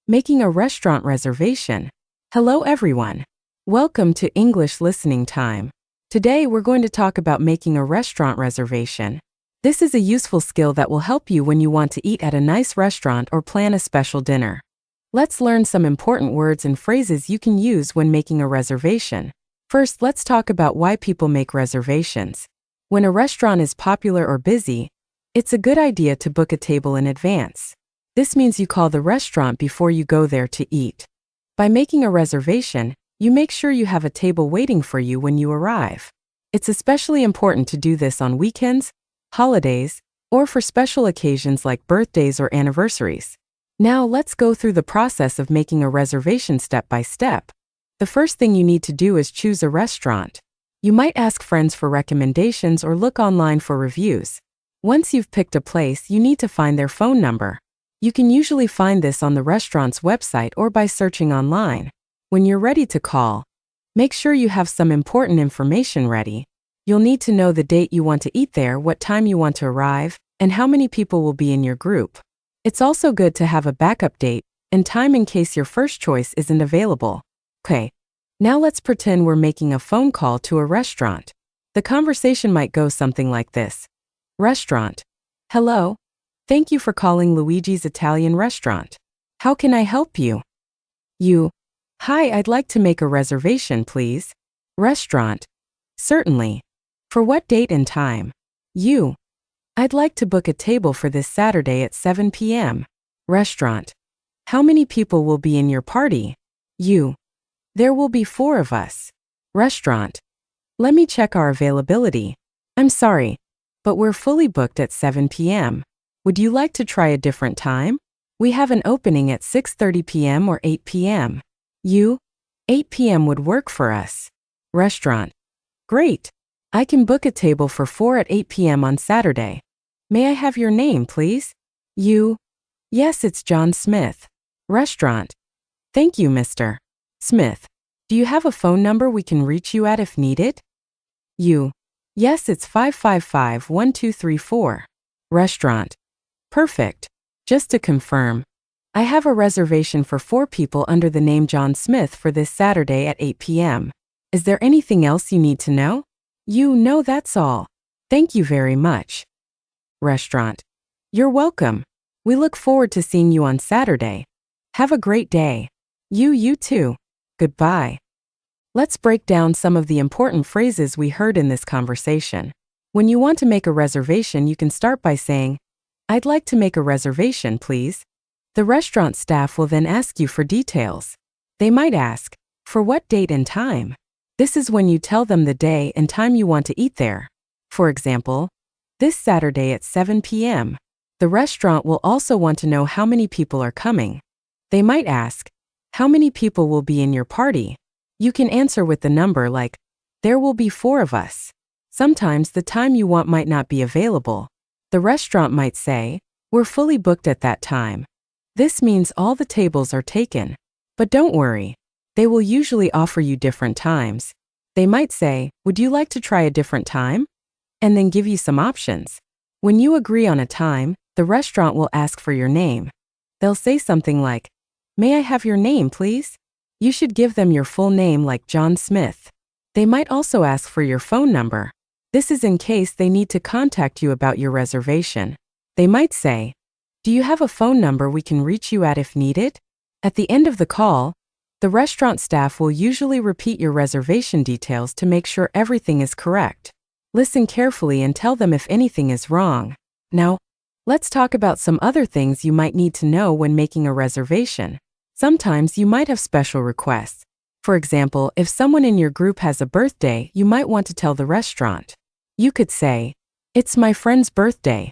Making a restaurant reservation. Hello everyone. Welcome to English Listening Time. Today we're going to talk about making a restaurant reservation. This is a useful skill that will help you when you want to eat at a nice restaurant or plan a special dinner. Let's learn some important words and phrases you can use when making a reservation. First, let's talk about why people make reservations. When a restaurant is popular or busy, it's a good idea to book a table in advance. This means you call the restaurant before you go there to eat. By making a reservation, you make sure you have a table waiting for you when you arrive. It's especially important to do this on weekends, holidays, or for special occasions like birthdays or anniversaries. Now let's go through the process of making a reservation step by step. The first thing you need to do is choose a restaurant. You might ask friends for recommendations or look online for reviews. Once you've picked a place, you need to find their phone number. You can usually find this on the restaurant's website or by searching online. When you're ready to call, make sure you have some important information ready. You'll need to know the date you want to eat there, what time you want to arrive, and how many people will be in your group. It's also good to have a backup date and time in case your first choice isn't available. Okay, now let's pretend we're making a phone call to a restaurant. The conversation might go something like this. Restaurant. Hello. Thank you for calling Luigi's Italian Restaurant. How can I help you? You. Hi, I'd like to make a reservation, please. Restaurant. Certainly. For what date and time? You. I'd like to book a table for this Saturday at 7 p.m. Restaurant. How many people will be in your party? You. There will be 4 of us. Restaurant. Let me check our availability. I'm sorry, but we're fully booked at 7 p.m. Would you like to try a different time? We have an opening at 6:30 p.m. or 8 p.m. You? 8 p.m. would work for us. Restaurant. Great. I can book a table for 4 at 8 p.m. on Saturday. May I have your name, please? You? Yes, it's John Smith. Restaurant. Thank you, Mr. Smith. Do you have a phone number we can reach you at if needed? You? Yes, it's 555-1234. Restaurant. Perfect. Just to confirm, I have a reservation for 4 people under the name John Smith for this Saturday at 8 p.m. Is there anything else you need to know? You know, that's all. Thank you very much. Restaurant. You're welcome. We look forward to seeing you on Saturday. Have a great day. You too. Goodbye. Let's break down some of the important phrases we heard in this conversation. When you want to make a reservation, you can start by saying, I'd like to make a reservation, please. The restaurant staff will then ask you for details. They might ask, for what date and time? This is when you tell them the day and time you want to eat there. For example, this Saturday at 7 p.m. The restaurant will also want to know how many people are coming. They might ask, how many people will be in your party? You can answer with the number like, there will be 4 of us. Sometimes the time you want might not be available. The restaurant might say, we're fully booked at that time. This means all the tables are taken. But don't worry, they will usually offer you different times. They might say, would you like to try a different time? And then give you some options. When you agree on a time, the restaurant will ask for your name. They'll say something like, may I have your name, please? You should give them your full name like John Smith. They might also ask for your phone number. This is in case they need to contact you about your reservation. They might say, do you have a phone number we can reach you at if needed? At the end of the call, the restaurant staff will usually repeat your reservation details to make sure everything is correct. Listen carefully and tell them if anything is wrong. Now, let's talk about some other things you might need to know when making a reservation. Sometimes you might have special requests. For example, if someone in your group has a birthday, you might want to tell the restaurant. You could say, it's my friend's birthday.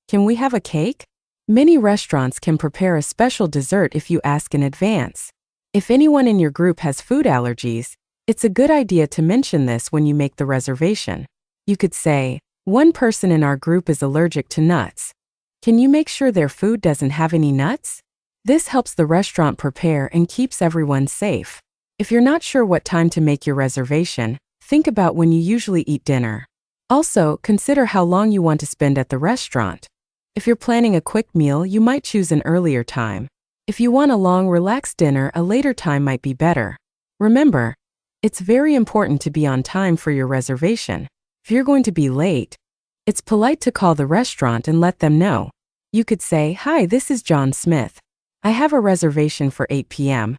Can we have a cake? Many restaurants can prepare a special dessert if you ask in advance. If anyone in your group has food allergies, it's a good idea to mention this when you make the reservation. You could say, one person in our group is allergic to nuts. Can you make sure their food doesn't have any nuts? This helps the restaurant prepare and keeps everyone safe. If you're not sure what time to make your reservation, think about when you usually eat dinner. Also, consider how long you want to spend at the restaurant. If you're planning a quick meal, you might choose an earlier time. If you want a long, relaxed dinner, a later time might be better. Remember, it's very important to be on time for your reservation. If you're going to be late, it's polite to call the restaurant and let them know. You could say, "Hi, this is John Smith. I have a reservation for 8 p.m.,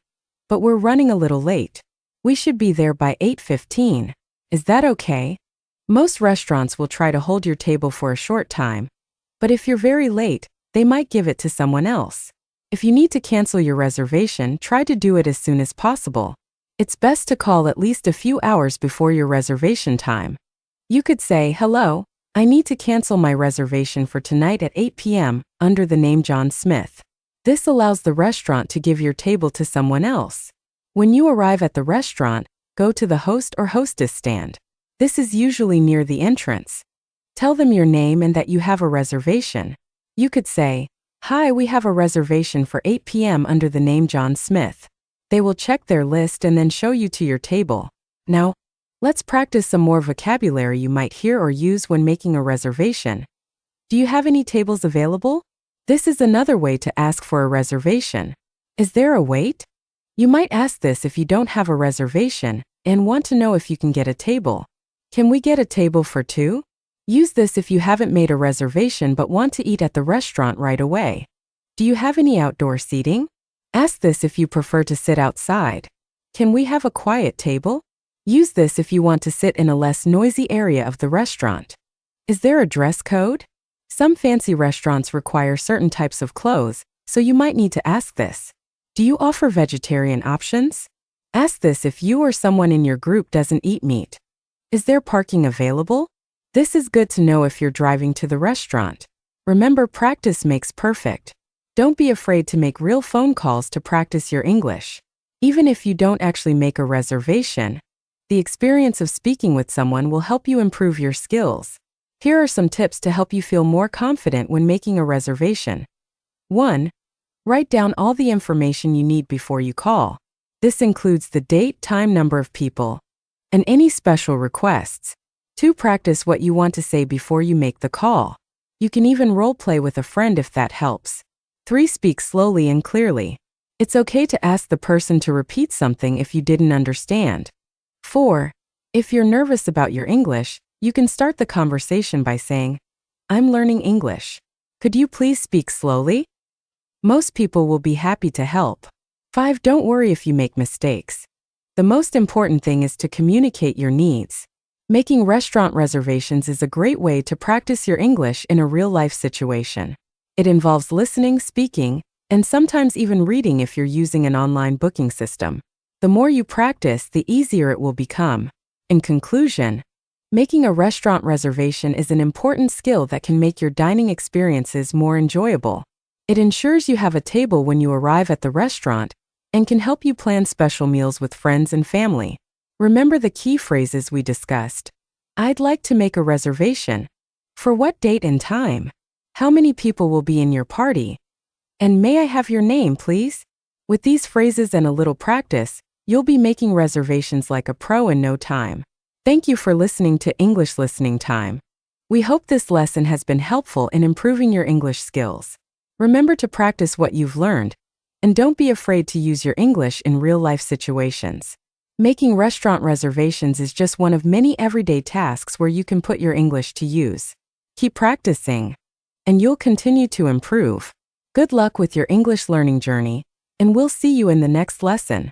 but we're running a little late. We should be there by 8:15. Is that okay?" Most restaurants will try to hold your table for a short time, but if you're very late, they might give it to someone else. If you need to cancel your reservation, try to do it as soon as possible. It's best to call at least a few hours before your reservation time. You could say, "Hello, I need to cancel my reservation for tonight at 8 p.m. under the name John Smith." This allows the restaurant to give your table to someone else. When you arrive at the restaurant, go to the host or hostess stand. This is usually near the entrance. Tell them your name and that you have a reservation. You could say, "Hi, we have a reservation for 8 p.m. under the name John Smith." They will check their list and then show you to your table. Now, let's practice some more vocabulary you might hear or use when making a reservation. Do you have any tables available? This is another way to ask for a reservation. Is there a wait? You might ask this if you don't have a reservation and want to know if you can get a table. Can we get a table for two? Use this if you haven't made a reservation but want to eat at the restaurant right away. Do you have any outdoor seating? Ask this if you prefer to sit outside. Can we have a quiet table? Use this if you want to sit in a less noisy area of the restaurant. Is there a dress code? Some fancy restaurants require certain types of clothes, so you might need to ask this. Do you offer vegetarian options? Ask this if you or someone in your group doesn't eat meat. Is there parking available? This is good to know if you're driving to the restaurant. Remember, practice makes perfect. Don't be afraid to make real phone calls to practice your English. Even if you don't actually make a reservation, the experience of speaking with someone will help you improve your skills. Here are some tips to help you feel more confident when making a reservation. 1. Write down all the information you need before you call. This includes the date, time, number of people, and any special requests. 2. Practice what you want to say before you make the call. You can even role-play with a friend if that helps. 3. Speak slowly and clearly. It's okay to ask the person to repeat something if you didn't understand. 4. If you're nervous about your English, you can start the conversation by saying, "I'm learning English. Could you please speak slowly?" Most people will be happy to help. 5. Don't worry if you make mistakes. The most important thing is to communicate your needs. Making restaurant reservations is a great way to practice your English in a real-life situation. It involves listening, speaking, and sometimes even reading if you're using an online booking system. The more you practice, the easier it will become. In conclusion, making a restaurant reservation is an important skill that can make your dining experiences more enjoyable. It ensures you have a table when you arrive at the restaurant and can help you plan special meals with friends and family. Remember the key phrases we discussed. I'd like to make a reservation. For what date and time? How many people will be in your party? And may I have your name, please? With these phrases and a little practice, you'll be making reservations like a pro in no time. Thank you for listening to English Listening Time. We hope this lesson has been helpful in improving your English skills. Remember to practice what you've learned, and don't be afraid to use your English in real-life situations. Making restaurant reservations is just one of many everyday tasks where you can put your English to use. Keep practicing, and you'll continue to improve. Good luck with your English learning journey, and we'll see you in the next lesson.